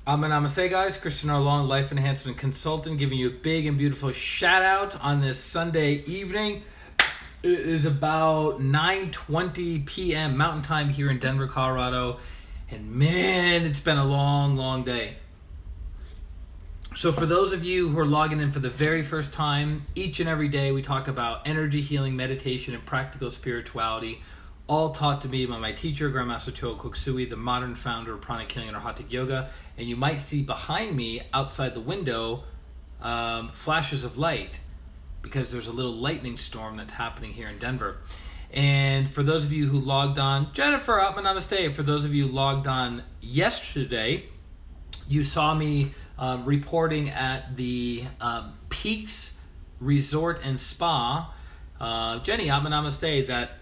Namaste, guys. ChristianRLong, life enhancement consultant, giving you a big and beautiful shout out on this Sunday evening. It is about 9:20 p.m. Mountain Time here in Denver, Colorado. And man, it's been a long, long day. So for those of you who are logging in for the very first time, each and every day we talk about energy healing, meditation, and practical spirituality, all taught to me by my teacher, Grandmaster Choa Koksui, the modern founder of pranic healing and Hatha yoga. And you might see behind me, outside the window, flashes of light, because there's a little lightning storm that's happening here in Denver. And for those of you who logged on, Jennifer, Namaste, for those of you who logged on yesterday, you saw me reporting at the Peaks Resort and Spa. Jenny, Namaste, that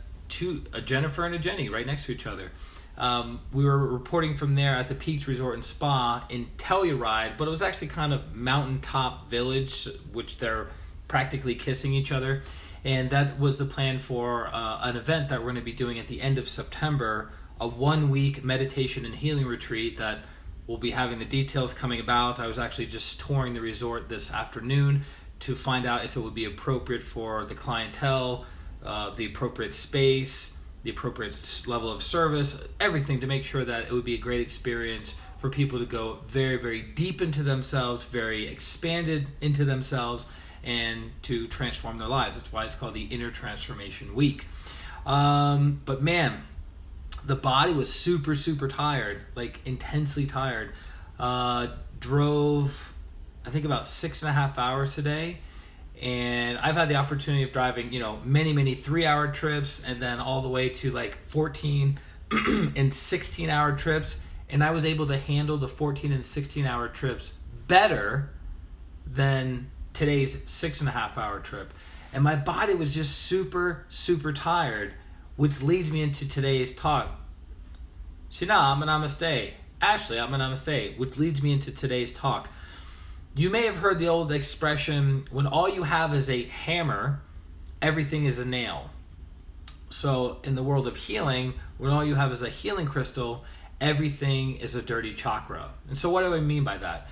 a Jennifer and a Jenny right next to each other. We were reporting from there at the Peaks Resort and Spa in Telluride, but it was actually kind of mountaintop village, which they're practically kissing each other. And that was the plan for an event that we're going to be doing at the end of September, a 1-week meditation and healing retreat that we'll be having the details coming about. I was actually just touring the resort this afternoon to find out if it would be appropriate for the clientele, the appropriate space, the appropriate level of service, everything to make sure that it would be a great experience for people to go very, very deep into themselves, very expanded into themselves, and to transform their lives. That's why it's called the Inner Transformation Week. But man, the body was super, super tired, like intensely tired. Drove, I think, about 6.5 hours today. And I've had the opportunity of driving, many, many 3-hour trips, and then all the way to like 14 and 16-hour trips. And I was able to handle the 14 and 16-hour trips better than today's 6.5-hour trip. And my body was just super, super tired, which leads me into today's talk. Shina, Namaste. Ashley, Namaste, which leads me into today's talk. You may have heard the old expression, when all you have is a hammer, everything is a nail. So in the world of healing, when all you have is a healing crystal, everything is a dirty chakra. And so what do I mean by that?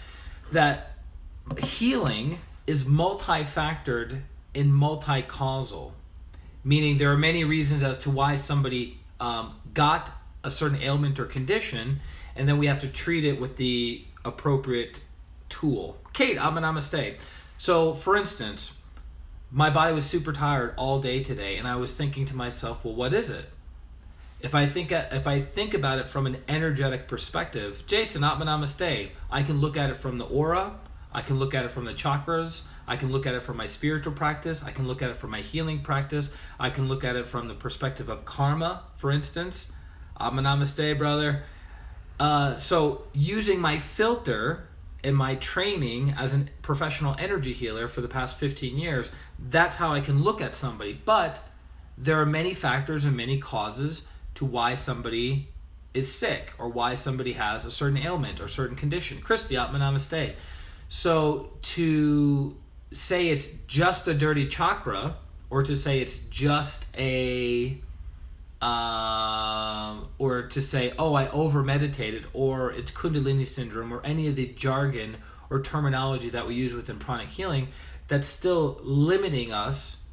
That healing is multi-factored and multi-causal, meaning there are many reasons as to why somebody got a certain ailment or condition, and then we have to treat it with the appropriate tool. Kate, Namaste. So, for instance, my body was super tired all day today, and I was thinking to myself, well, what is it? If I think about it from an energetic perspective, Jason, Namaste, I can look at it from the aura, I can look at it from the chakras, I can look at it from my spiritual practice, I can look at it from my healing practice, I can look at it from the perspective of karma, for instance. Namaste, brother. So using my filter in my training as a professional energy healer for the past 15 years, that's how I can look at somebody. But there are many factors and many causes to why somebody is sick or why somebody has a certain ailment or certain condition. Christy, Namaste. So to say it's just a dirty chakra, or to say it's just or to say, oh, I over-meditated, or it's Kundalini syndrome, or any of the jargon or terminology that we use within pranic healing, that's still limiting us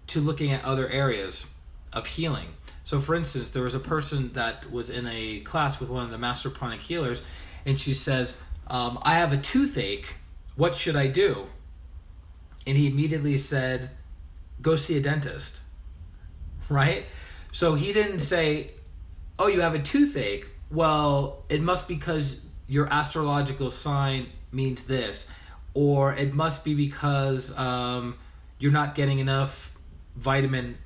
to looking at other areas of healing. So for instance, there was a person that was in a class with one of the master pranic healers, and she says, I have a toothache, what should I do? And he immediately said, go see a dentist, right? So he didn't say, oh, you have a toothache. Well, it must be because your astrological sign means this. Or it must be because you're not getting enough vitamin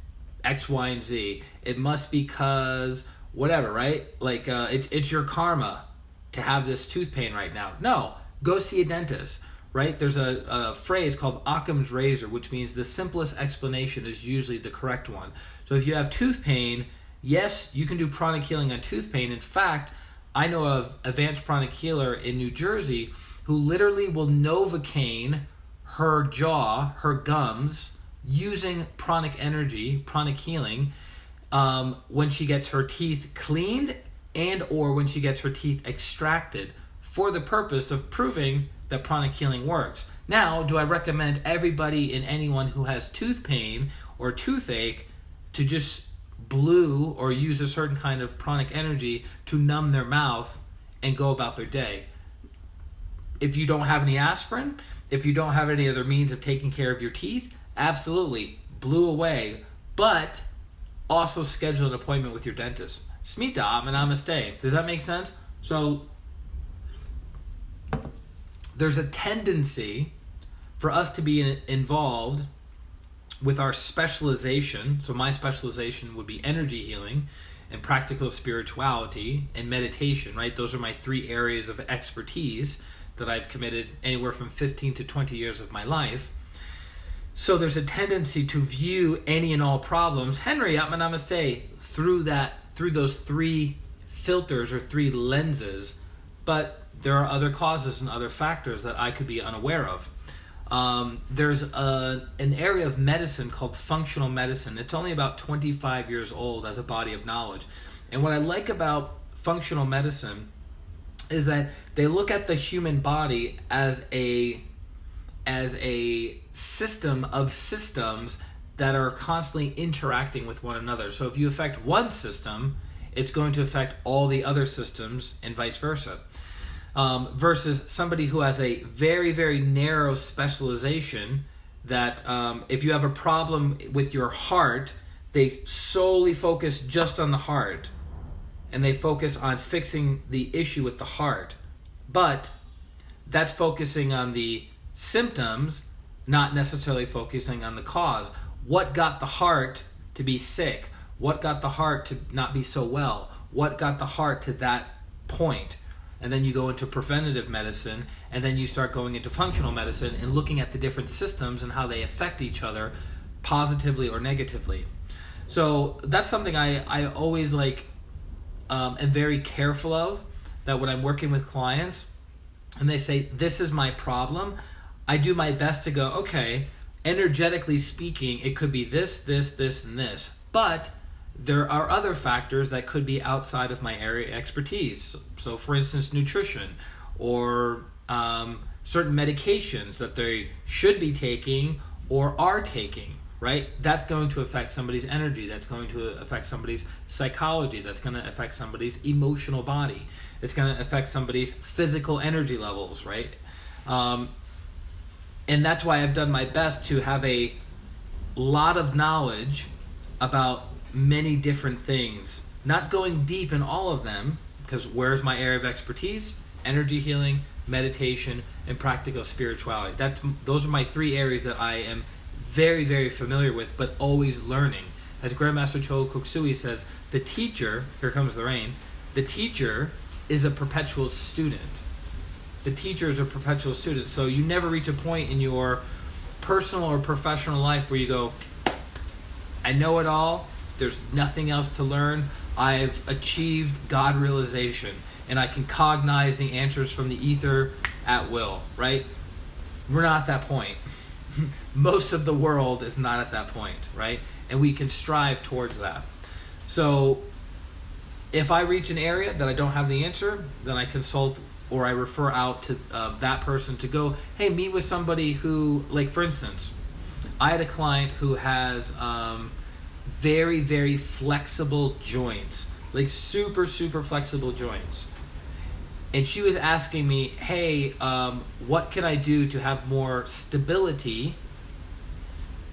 X, Y, and Z. It must be because whatever, right? Like it's your karma to have this tooth pain right now. No, go see a dentist, right? There's a phrase called Occam's razor, which means the simplest explanation is usually the correct one. So if you have tooth pain, yes, you can do pranic healing on tooth pain. In fact, I know of advanced pranic healer in New Jersey who literally will Novocaine her jaw, her gums, using pranic energy, pranic healing, when she gets her teeth cleaned and or when she gets her teeth extracted for the purpose of proving that pranic healing works. Now, do I recommend everybody and anyone who has tooth pain or toothache to just blew or use a certain kind of pranic energy to numb their mouth and go about their day? If you don't have any aspirin, if you don't have any other means of taking care of your teeth, absolutely, blew away. But also schedule an appointment with your dentist. Smita, namaste. Does that make sense? So there's a tendency for us to be involved with our specialization. So my specialization would be energy healing and practical spirituality and meditation, right? Those are my 3 areas of expertise that I've committed anywhere from 15 to 20 years of my life. So there's a tendency to view any and all problems, Henry, Atma Namaste, through those 3 filters or 3 lenses, but there are other causes and other factors that I could be unaware of. There's an area of medicine called functional medicine. It's only about 25 years old as a body of knowledge. And what I like about functional medicine is that they look at the human body as a system of systems that are constantly interacting with one another. So if you affect one system, it's going to affect all the other systems and vice versa. Versus somebody who has a very, very narrow specialization that if you have a problem with your heart, they solely focus just on the heart and they focus on fixing the issue with the heart. But that's focusing on the symptoms, not necessarily focusing on the cause. What got the heart to be sick? What got the heart to not be so well? What got the heart to that point? And then you go into preventative medicine, and then you start going into functional medicine and looking at the different systems and how they affect each other positively or negatively. So that's something I always am very careful of, that when I'm working with clients and they say, this is my problem, I do my best to go, okay, energetically speaking, it could be this, this, this, and this. But there are other factors that could be outside of my area of expertise. So for instance, nutrition or certain medications that they should be taking or are taking, right? That's going to affect somebody's energy. That's going to affect somebody's psychology. That's going to affect somebody's emotional body. It's going to affect somebody's physical energy levels, right? And that's why I've done my best to have a lot of knowledge about many different things, not going deep in all of them, because where's my area of expertise? Energy healing, meditation, and practical spirituality. Those are my 3 areas that I am very, very familiar with, but always learning. As Grandmaster Chogo Koksui says, the teacher, here comes the rain, the teacher is a perpetual student. The teacher is a perpetual student. So you never reach a point in your personal or professional life where you go, I know it all, there's nothing else to learn, I've achieved God realization, and I can cognize the answers from the ether at will, right? We're not at that point. Most of the world is not at that point, right? And we can strive towards that. So if I reach an area that I don't have the answer, then I consult or I refer out to that person to go, hey, meet with somebody who, like for instance, I had a client who has very, very flexible joints, like super, super flexible joints. And she was asking me, hey, what can I do to have more stability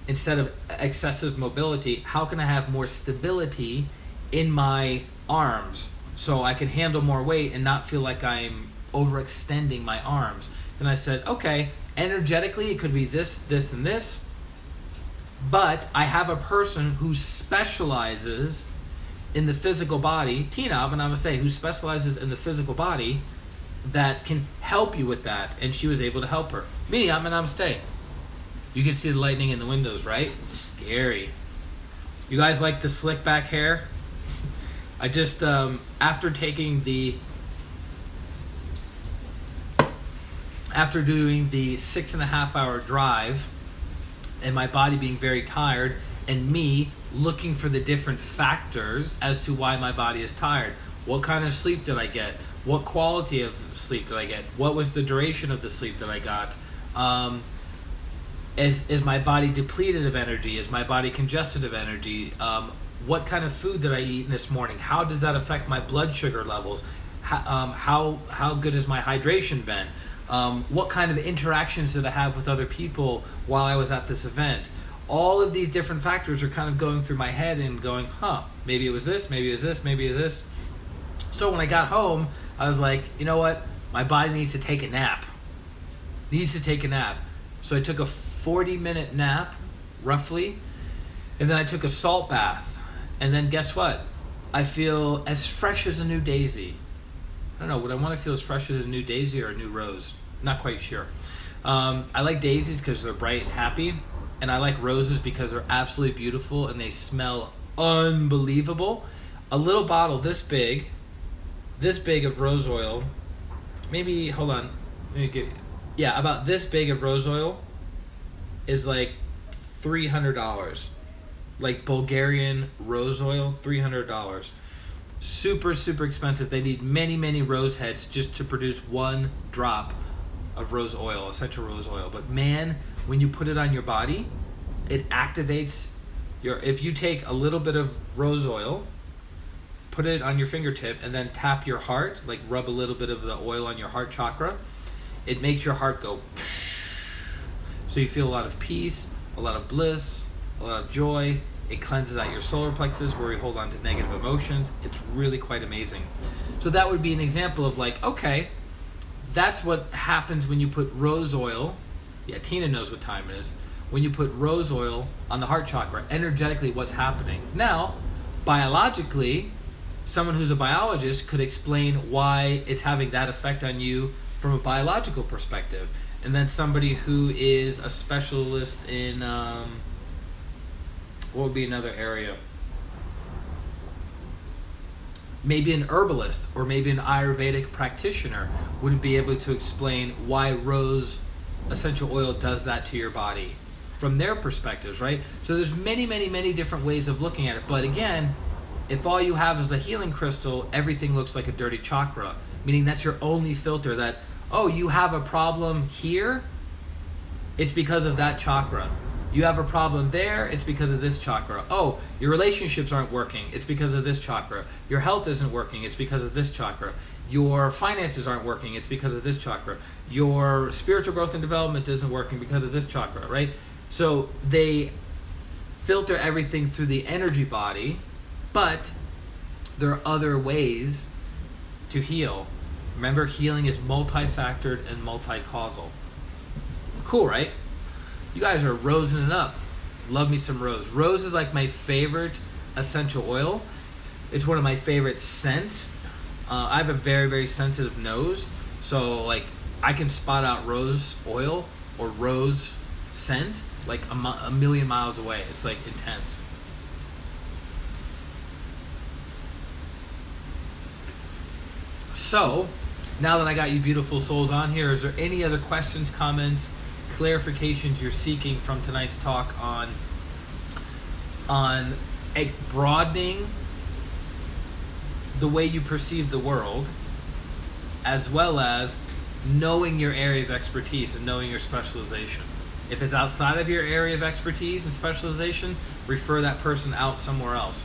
instead of excessive mobility? How can I have more stability in my arms so I can handle more weight and not feel like I'm overextending my arms? And I said, okay, energetically it could be this, this, and this, but I have a person who specializes in the physical body, Tina Namaste, who specializes in the physical body that can help you with that. And she was able to help her. Me, Namaste. You can see the lightning in the windows, right? It's scary. You guys like the slick back hair? I just, after doing the 6.5 hour drive and my body being very tired and me looking for the different factors as to why my body is tired. What kind of sleep did I get? What quality of sleep did I get? What was the duration of the sleep that I got? Is my body depleted of energy? Is my body congested of energy? What kind of food did I eat this morning? How does that affect my blood sugar levels? How good has my hydration been? What kind of interactions did I have with other people while I was at this event? All of these different factors are kind of going through my head and going, maybe it was this, maybe it was this, maybe it was this. So when I got home, I was like, you know what? My body needs to take a nap. So I took a 40-minute nap, roughly, and then I took a salt bath. And then guess what? I feel as fresh as a new daisy. I don't know, would I want to feel as fresh as a new daisy or a new rose? Not quite sure. I like daisies because they're bright and happy, and I like roses because they're absolutely beautiful and they smell unbelievable. A little bottle this big of rose oil, maybe, hold on, about this big of rose oil is like $300. Like Bulgarian rose oil, $300. Super, super expensive. They need many, many rose heads just to produce one drop of rose oil, essential rose oil. But man, when you put it on your body, it activates if you take a little bit of rose oil, put it on your fingertip, and then tap your heart, like rub a little bit of the oil on your heart chakra, it makes your heart go so you feel a lot of peace, a lot of bliss, a lot of joy. It cleanses out your solar plexus where we hold on to negative emotions. It's really quite amazing. So that would be an example of like, okay, that's what happens when you put rose oil. Yeah, Tina knows what time it is. When you put rose oil on the heart chakra, energetically what's happening. Now, biologically, someone who's a biologist could explain why it's having that effect on you from a biological perspective. And then somebody who is a specialist in, what would be another area? Maybe an herbalist or maybe an Ayurvedic practitioner would be able to explain why rose essential oil does that to your body from their perspectives, right? So there's many, many, many different ways of looking at it. But again, if all you have is a healing crystal, everything looks like a dirty chakra, meaning that's your only filter that, oh, you have a problem here, it's because of that chakra. You have a problem there, it's because of this chakra. Oh, your relationships aren't working, it's because of this chakra. Your health isn't working, it's because of this chakra. Your finances aren't working, it's because of this chakra. Your spiritual growth and development isn't working because of this chakra, right? So they filter everything through the energy body, but there are other ways to heal. Remember, healing is multi-factored and multi-causal. Cool, right? You guys are rosing it up. Love me some rose. Rose is like my favorite essential oil. It's one of my favorite scents. I have a very, very sensitive nose. So, like, I can spot out rose oil or rose scent like a million miles away. It's, like, intense. So, now that I got you beautiful souls on here, is there any other questions, comments, clarifications you're seeking from tonight's talk on broadening the way you perceive the world, as well as knowing your area of expertise and knowing your specialization? If it's outside of your area of expertise and specialization, refer that person out somewhere else.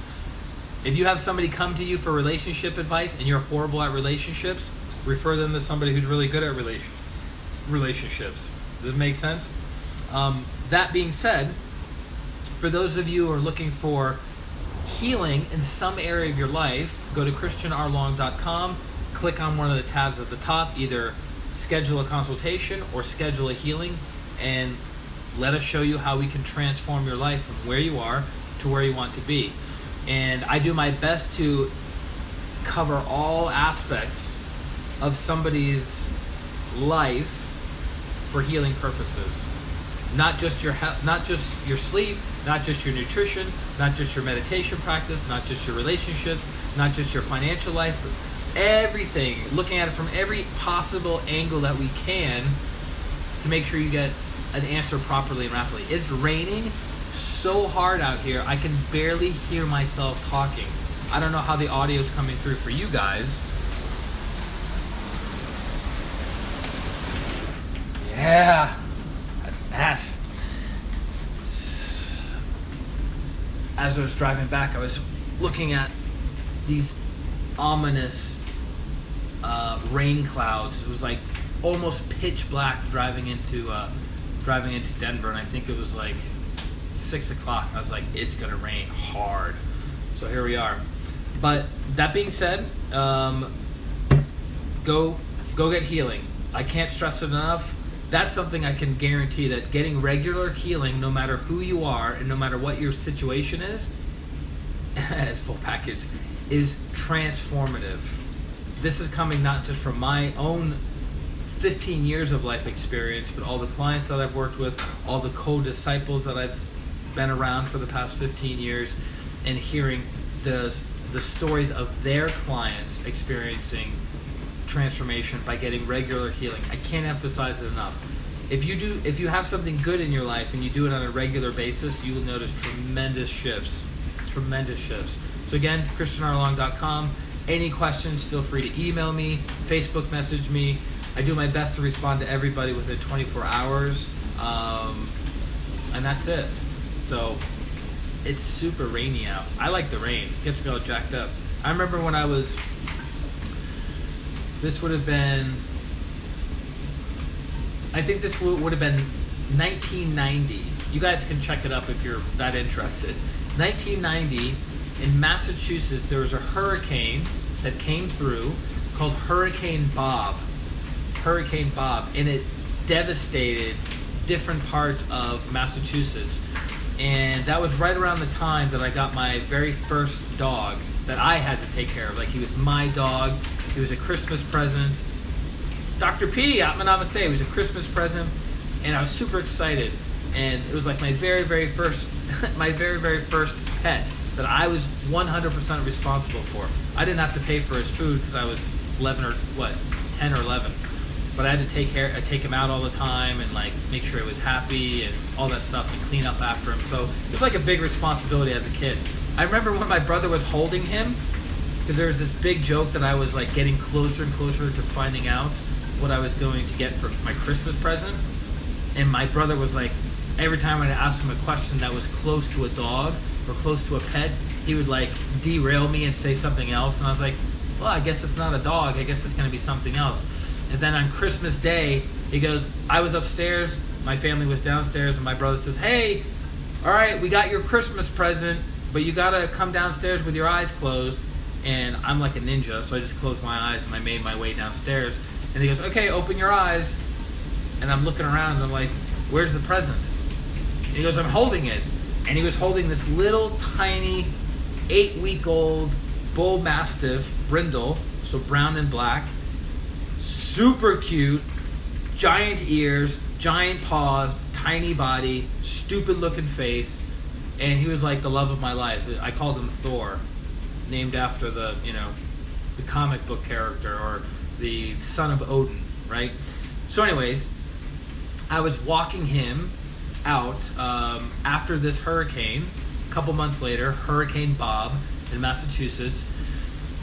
If you have somebody come to you for relationship advice and you're horrible at relationships, refer them to somebody who's really good at relationships. Does it make sense? That being said, for those of you who are looking for healing in some area of your life, go to ChristianRLong.com, click on one of the tabs at the top, either schedule a consultation or schedule a healing, and let us show you how we can transform your life from where you are to where you want to be. And I do my best to cover all aspects of somebody's life for healing purposes. Not just your health, not just your sleep, not just your nutrition, not just your meditation practice, not just your relationships, not just your financial life, but everything, looking at it from every possible angle that we can to make sure you get an answer properly and rapidly. It's raining so hard out here, I can barely hear myself talking. I don't know how the audio is coming through for you guys, Yeah, that's an ass. As I was driving back, I was looking at these ominous rain clouds. It was like almost pitch black driving into Denver, and I think it was like 6 o'clock. I was like, it's gonna rain hard. So here we are. But that being said, go get healing. I can't stress it enough. That's something I can guarantee, that getting regular healing, no matter who you are and no matter what your situation is, as full package, is transformative. This is coming not just from my own 15 years of life experience, but all the clients that I've worked with, all the co-disciples that I've been around for the past 15 years, and hearing the stories of their clients experiencing transformation by getting regular healing. I can't emphasize it enough. If you have something good in your life and you do it on a regular basis, you will notice tremendous shifts. So again, ChristianRLong.com. Any questions, feel free to email me, Facebook message me. I do my best to respond to everybody within 24 hours. And that's it. So it's super rainy out. I like the rain. It gets me all jacked up. I remember when this would have been, I think this would have been 1990. You guys can check it up if you're that interested. 1990, in Massachusetts, there was a hurricane that came through called Hurricane Bob, and it devastated different parts of Massachusetts. And that was right around the time that I got my very first dog that I had to take care of. Like, he was my dog. It was a Christmas present. Dr. P, namaste. It was a Christmas present, and I was super excited. And it was like my very, very first, pet that I was 100% responsible for. I didn't have to pay for his food because I was 10 or 11. But I had to take him out all the time and like make sure he was happy and all that stuff and clean up after him. So it was like a big responsibility as a kid. I remember when my brother was holding him, because there was this big joke that I was like getting closer and closer to finding out what I was going to get for my Christmas present. And my brother was like, every time I'd ask him a question that was close to a dog or close to a pet, he would like derail me and say something else. And I was like, well, I guess it's not a dog. I guess it's going to be something else. And then on Christmas Day, he goes, I was upstairs, my family was downstairs, and my brother says, hey, all right, we got your Christmas present, but you got to come downstairs with your eyes closed. And I'm like a ninja, so I just closed my eyes and I made my way downstairs. And he goes, okay, open your eyes. And I'm looking around and I'm like, where's the present? And he goes, I'm holding it. And he was holding this little tiny 8-week-old bull mastiff brindle, so brown and black, super cute, giant ears, giant paws, tiny body, stupid looking face. And he was like the love of my life. I called him Thor, named after the comic book character, or the son of Odin, right? So anyways, I was walking him out after this hurricane. A couple months later, Hurricane Bob in Massachusetts.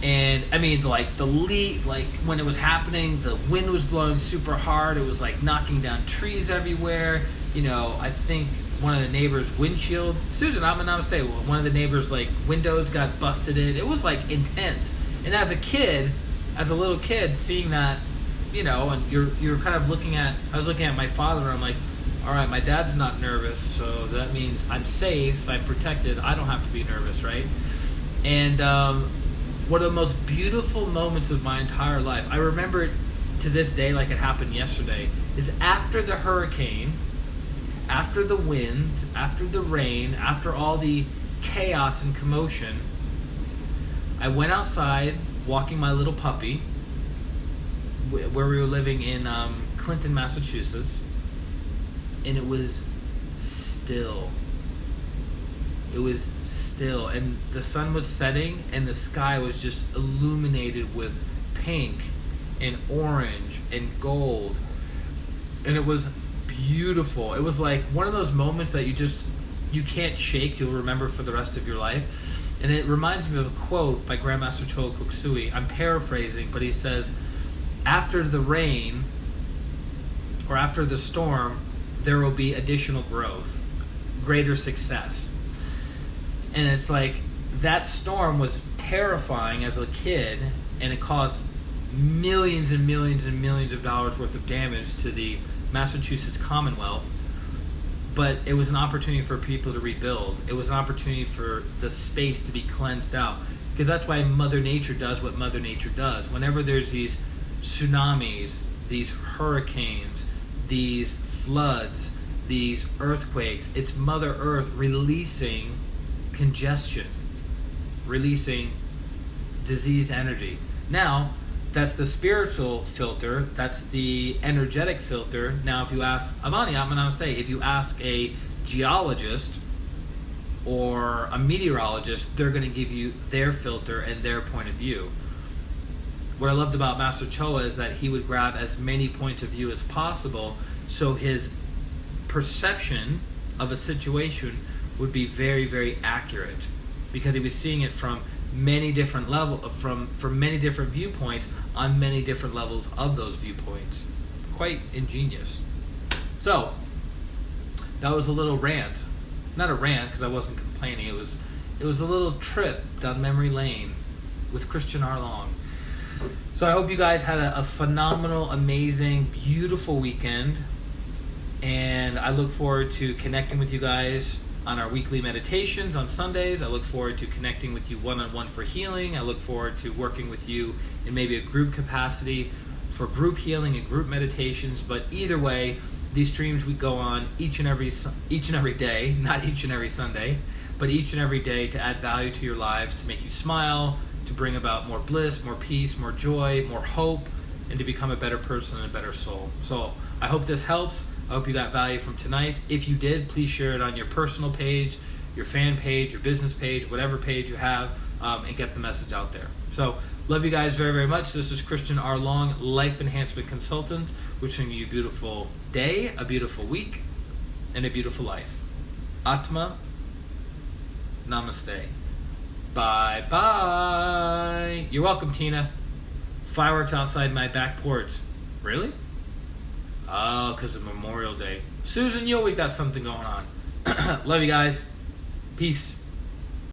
And I mean, like when it was happening, the wind was blowing super hard. It was like knocking down trees everywhere. I think one of the neighbors' windshield, Susan, I'm gonna stay. One of the neighbors' like windows got busted in. It was like intense. And as a little kid, seeing that, and you're kind of I was looking at my father, and I'm like, all right, my dad's not nervous, so that means I'm safe, I'm protected, I don't have to be nervous, right? And one of the most beautiful moments of my entire life, I remember it to this day like it happened yesterday, is after the hurricane, after the winds, after the rain, after all the chaos and commotion, I went outside walking my little puppy, where we were living in Clinton, Massachusetts, and it was still. It was still, and the sun was setting, and the sky was just illuminated with pink and orange and gold, and it was beautiful. It was like one of those moments that you can't shake. You'll remember for the rest of your life. And it reminds me of a quote by Grandmaster Chola Koksui. I'm paraphrasing, but he says, after the rain, or after the storm, there will be additional growth, greater success. And it's like that storm was terrifying as a kid, and it caused millions and millions and millions of dollars worth of damage to the Massachusetts Commonwealth. But it was an opportunity for people to rebuild. It was an opportunity for the space to be cleansed out. Because that's why Mother Nature does what Mother Nature does. Whenever there's these tsunamis, these hurricanes, these floods, these earthquakes, it's Mother Earth releasing congestion, releasing diseased energy. Now, that's the spiritual filter, that's the energetic filter. Now, if you ask Avani, I'm going to say, if you ask a geologist or a meteorologist, they're going to give you their filter and their point of view. What I loved about Master Choa is that he would grab as many points of view as possible, so his perception of a situation would be very, very accurate, because he was seeing it from many different from many different viewpoints on many different levels of those viewpoints. Quite ingenious. So that was a little rant. Not a rant, because I wasn't complaining. It was a little trip down memory lane with ChristianRLong. So I hope you guys had a phenomenal, amazing, beautiful weekend, and I look forward to connecting with you guys on our weekly meditations on Sundays. I look forward to connecting with you one-on-one for healing. I look forward to working with you in maybe a group capacity for group healing and group meditations. But either way, these streams we go on each and every day, not each and every Sunday, but each and every day, to add value to your lives, to make you smile, to bring about more bliss, more peace, more joy, more hope, and to become a better person and a better soul. So I hope this helps. I hope you got value from tonight. If you did, please share it on your personal page, your fan page, your business page, whatever page you have, and get the message out there. So love you guys very, very much. This is ChristianRLong, Life Enhancement Consultant, wishing you a beautiful day, a beautiful week, and a beautiful life. Atma, namaste. Bye-bye. You're welcome, Tina. Fireworks outside my back porch. Really? Oh, because of Memorial Day. Susan, you always got something going on. Love you guys. Peace.